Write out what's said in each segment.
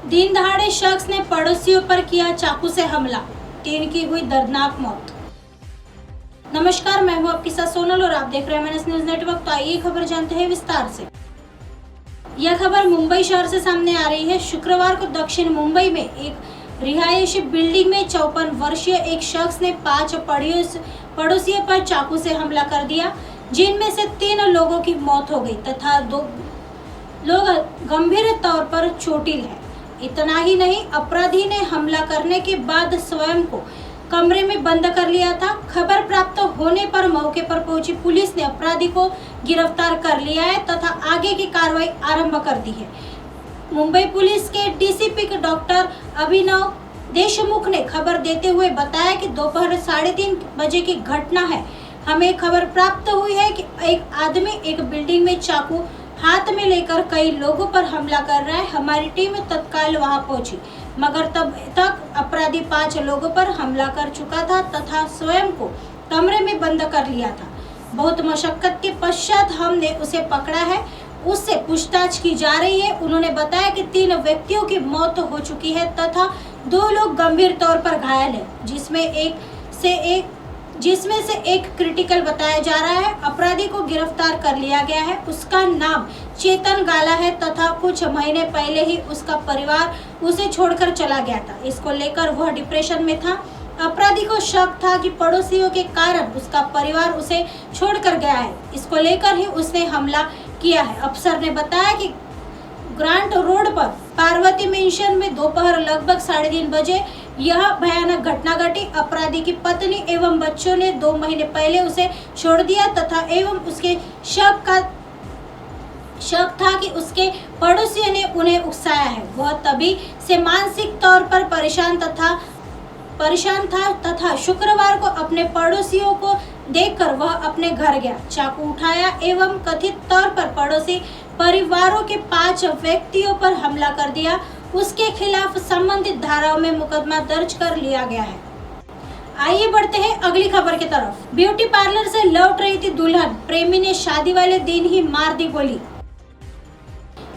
दिन दहाड़े शख्स ने पड़ोसियों पर किया चाकू से हमला, 3 की हुई दर्दनाक मौत। नमस्कार, मैं हूं आपके साथ सोनल और आप देख रहे हैं MNS न्यूज नेटवर्क। तो आइए खबर जानते हैं विस्तार से। यह खबर मुंबई शहर से सामने आ रही है। शुक्रवार को दक्षिण मुंबई में एक रिहायशी बिल्डिंग में 54 वर्षीय एक शख्स ने 5 पड़ोसियों पर चाकू से हमला कर दिया, जिनमें से 3 लोगों की मौत हो गई तथा 2 लोग गंभीर तौर पर चोटिल हैं। इतना ही नहीं, अपराधी ने हमला करने के बाद स्वयं को कमरे में बंद कर लिया था। खबर प्राप्त होने पर मौके पर पहुंची पुलिस ने अपराधी को गिरफ्तार कर लिया है तथा आगे की कार्रवाई आरंभ कर दी है। मुंबई पुलिस के डीसीपी डॉक्टर अभिनव देशमुख ने खबर देते हुए बताया कि दोपहर 3:30 बजे की घटना है। हमें खबर प्राप्त हुई है कि एक आदमी एक बिल्डिंग में चाकू हाथ में लेकर कई लोगों पर हमला कर रहा है। हमारी टीम तत्काल वहां पहुंची, मगर तब तक अपराधी 5 लोगों पर हमला कर चुका था तथा स्वयं को कमरे में बंद कर लिया था। बहुत मशक्कत के पश्चात हमने उसे पकड़ा है, उससे पूछताछ की जा रही है। उन्होंने बताया कि 3 व्यक्तियों की मौत हो चुकी है तथा 2 लोग गंभीर तौर पर घायल हैं, जिसमें से एक क्रिटिकल बताया जा रहा है। अपराधी को गिरफ्तार कर लिया गया है। उसका नाम चेतन गाला है तथा कुछ महीने पहले ही उसका परिवार उसे छोड़कर चला गया था। इसको लेकर वह डिप्रेशन में था। अपराधी को शक था कि पड़ोसियों के कारण उसका परिवार उसे छोड़कर गया है। इसको लेकर ही उसने हमला किया है। अफसर ने बताया कि ग्रांट रोड पर पार्वती मेंशन में दोपहर लगभग 3:30 बजे यह भयानक घटना घटी। अपराधी की पत्नी एवं बच्चों ने 2 महीने पहले उसे छोड़ दिया तथा एवं उसके शक था कि उसके पड़ोसियों ने उन्हें उकसाया है। वह तभी से मानसिक तौर पर परेशान था तथा शुक्रवार को अपने पड़ोसियों को देखकर वह अपने घर गया, चाकू उठाया एवं कथित तौर पर पड़ोसी परिवारों के 5 व्यक्तियों पर हमला कर दिया। उसके खिलाफ संबंधित धाराओं में मुकदमा दर्ज कर लिया गया है। आइए बढ़ते हैं अगली खबर की तरफ। ब्यूटी पार्लर से लौट रही थी दुल्हन, प्रेमी ने शादी वाले दिन ही मार दी गोली।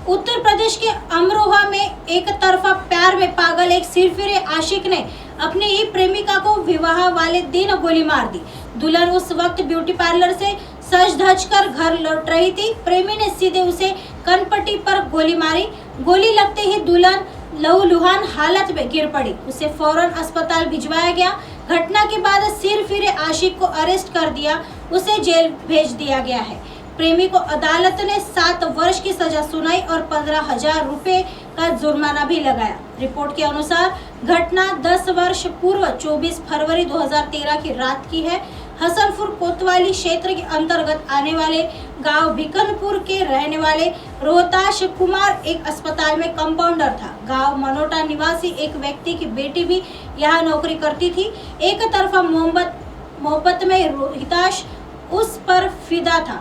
उत्तर प्रदेश के अमरोहा में एक तरफा प्यार में पागल एक सिरफिरे आशिक ने अपनी ही प्रेमिका को विवाह वाले दिन गोली मार दी। दुल्हन उस वक्त ब्यूटी पार्लर से सज धज कर घर लौट रही थी। प्रेमी ने सीधे उसे कनपट्टी पर गोली मारी। गोली लगते ही दुल्हन लहूलुहान हालत में गिर पड़ी। उसे फौरन अस्पताल भिजवाया गया। घटना के बाद सिरफिरे आशिक को अरेस्ट कर दिया, उसे जेल भेज दिया गया है। प्रेमी को अदालत ने 7 वर्ष की सजा सुनाई और 15,000 रुपए का जुर्माना भी लगाया। रिपोर्ट के अनुसार घटना 10 वर्ष पूर्व 24 फरवरी 2013 की रात की है। हसनपुर कोतवाली क्षेत्र के अंतर्गत आने वाले गांव भिकनपुर के रहने वाले रोहताश कुमार एक अस्पताल में कंपाउंडर था। गांव मनोटा निवासी एक व्यक्ति की बेटी भी यहाँ नौकरी करती थी। एक तरफा मोहब्बत में रोहिताश उस पर फिदा था।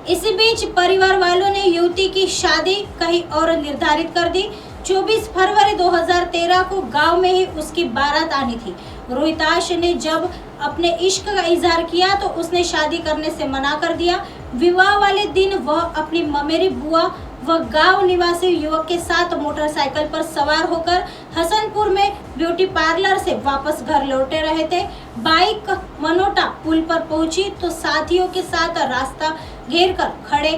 इसी बीच परिवार वालों ने युवती की शादी कहीं और निर्धारित कर दी। 24 फरवरी 2013 को गांव में ही उसकी बारात आनी थी। रोहिताश ने जब अपने इश्क का इजहार किया तो उसने शादी करने से मना कर दिया। विवाह वाले दिन वह अपनी ममेरी बुआ व गांव निवासी युवक के साथ मोटरसाइकिल पर सवार होकर हसनपुर में ब्यूटी पार्लर से वापस घर लौटे रहे थे। बाइक मनोटा पुल पर पहुंची तो साथियों के साथ रास्ता घेरकर खड़े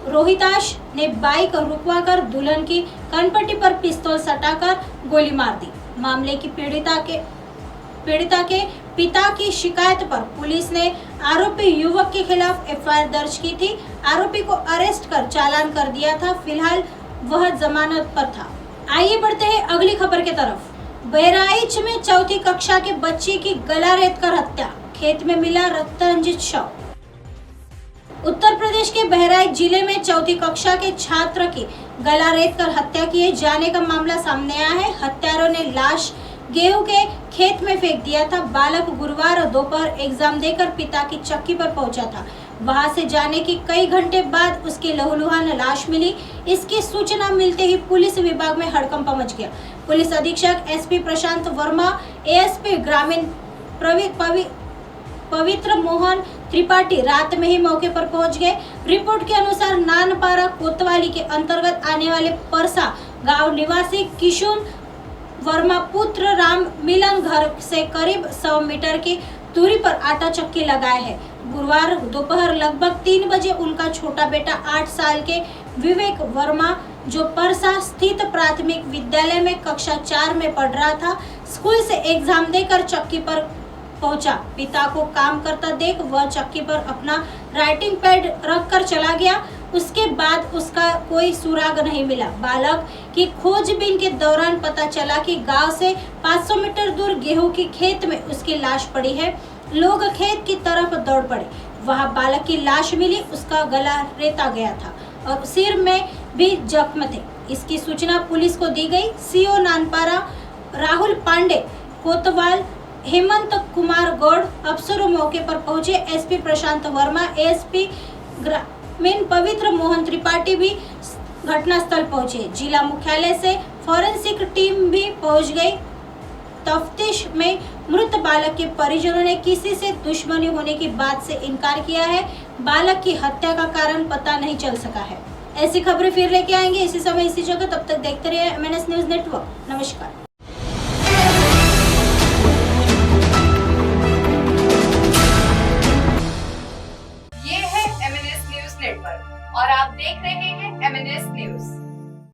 रोहिताश ने बाइक रुकवाकर दुल्हन की कनपट्टी पर पिस्तौल सटाकर गोली मार दी। मामले की पीड़िता के पिता की शिकायत पर पुलिस ने आरोपी युवक के खिलाफ FIR दर्ज की थी। आरोपी को अरेस्ट कर चालान कर दिया था। फिलहाल वह जमानत पर था। आइए बढ़ते हैं अगली खबर की तरफ। बहराइच में 4वीं कक्षा के बच्चे की गला रेत कर हत्या, खेत में मिला रक्तरंजित शव। उत्तर प्रदेश के बहराइच जिले में 4वीं कक्षा के छात्र की गला रेत कर हत्या किए जाने का मामला सामने आया है। हत्यारों ने लाश गेहूं के खेत में फेंक दिया था। बालक गुरुवार दोपहर एग्जाम देकर पिता की चक्की पर पहुंचा था। वहां से जाने की कई घंटे बाद उसकी लहूलुहान लाश मिली। इसकी सूचना मिलते ही पुलिस विभाग में हड़कंप मच गया। पुलिस अधीक्षक SP प्रशांत वर्मा, ASP ग्रामीण पवित्र मोहन त्रिपाठी रात में ही मौके पर पहुंच गए। रिपोर्ट के अनुसार नानपारा कोतवाली के अंतर्गत आने वाले परसा गांव निवासी किशोर वर्मा पुत्र राम मिलन घर से करीब 100 मीटर की दूरी पर आटा चक्की लगाए है। गुरुवार दोपहर लगभग 3 बजे उनका छोटा बेटा 8 साल के विवेक वर्मा, जो परसा स्थित प्राथमिक विद्यालय में कक्षा 4 में पढ़ रहा था, स्कूल से एग्जाम देकर चक्की पर पहुंचा। पिता को काम करता देख वह चक्की पर अपना राइटिंग पैड रखकर चला गया। उसके बाद उसका कोई सुराग नहीं मिला। बालक की खोजबीन के दौरान पता चला कि गांव से 500 मीटर दूर गेहूं की खेत में उसकी लाश पड़ी है। लोग खेत की तरफ दौड़ पड़े। वहां बालक की लाश मिली। उसका गला रेता गया था और सिर में भी जख्म थे। इसकी सूचना पुलिस को दी गई। सीओ नानपारा राहुल पांडे कोतवाल, हेमंत कुमार गौड़ अफसरों मौके पर पहुंचे। एसपी प्रशांत वर्मा, एएसपी ग्रामीण पवित्र मोहन त्रिपाठी भी घटनास्थल पहुंचे। जिला मुख्यालय से फॉरेंसिक टीम भी पहुंच गई। तफ्तीश में मृत बालक के परिजनों ने किसी से दुश्मनी होने की बात से इनकार किया है। बालक की हत्या का कारण पता नहीं चल सका है। ऐसी खबरें फिर लेके आएंगे इसी समय इसी जगह। तब तक देखते रहिए MNS न्यूज नेटवर्क। नमस्कार।